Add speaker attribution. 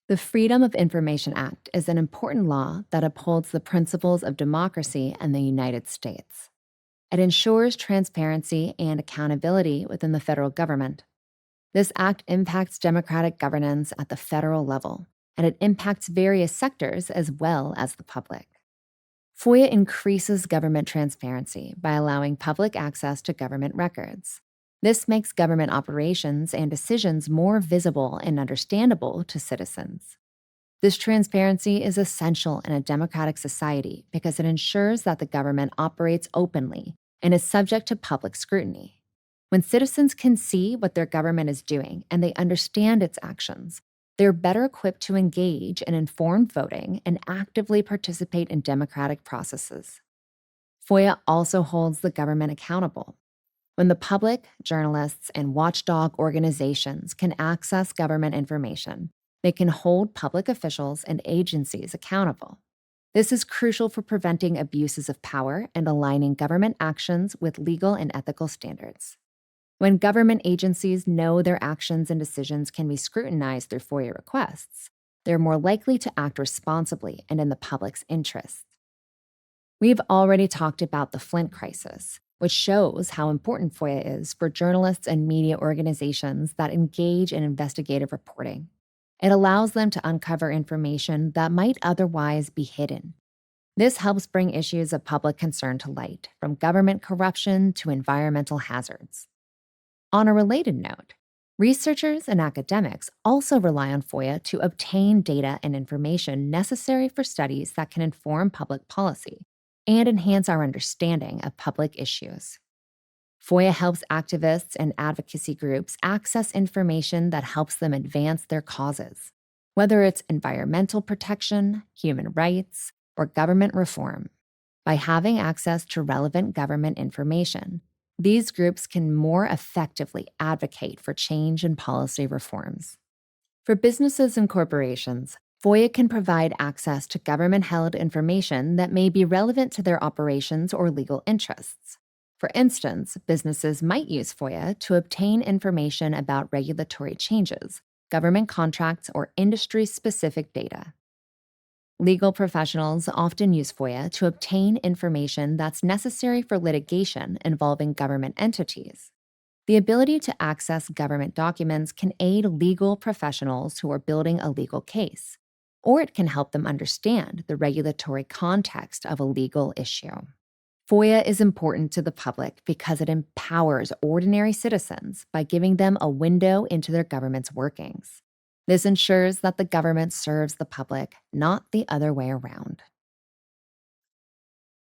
Speaker 1: The Freedom of Information Act is an important law that upholds the principles of democracy in the United States. It ensures transparency and accountability within the federal government. This act impacts democratic governance at the federal level, and it impacts various sectors as well as the public. FOIA increases government transparency by allowing public access to government records. This makes government operations and decisions more visible and understandable to citizens. This transparency is essential in a democratic society because it ensures that the government operates openly and is subject to public scrutiny. When citizens can see what their government is doing and they understand its actions, they're better equipped to engage in informed voting and actively participate in democratic processes. FOIA also holds the government accountable. When the public, journalists, and watchdog organizations can access government information, they can hold public officials and agencies accountable. This is crucial for preventing abuses of power and aligning government actions with legal and ethical standards. When government agencies know their actions and decisions can be scrutinized through FOIA requests, they're more likely to act responsibly and in the public's interest. We've already talked about the Flint crisis, which shows how important FOIA is for journalists and media organizations that engage in investigative reporting. It allows them to uncover information that might otherwise be hidden. This helps bring issues of public concern to light, from government corruption to environmental hazards. On a related note, researchers and academics also rely on FOIA to obtain data and information necessary for studies that can inform public policy and enhance our understanding of public issues. FOIA helps activists and advocacy groups access information that helps them advance their causes, whether it's environmental protection, human rights, or government reform. By having access to relevant government information, these groups can more effectively advocate for change and policy reforms. For businesses and corporations, FOIA can provide access to government-held information that may be relevant to their operations or legal interests. For instance, businesses might use FOIA to obtain information about regulatory changes, government contracts, or industry-specific data. Legal professionals often use FOIA to obtain information that's necessary for litigation involving government entities. The ability to access government documents can aid legal professionals who are building a legal case, or it can help them understand the regulatory context of a legal issue. FOIA is important to the public because it empowers ordinary citizens by giving them a window into their government's workings. This ensures that the government serves the public, not the other way around.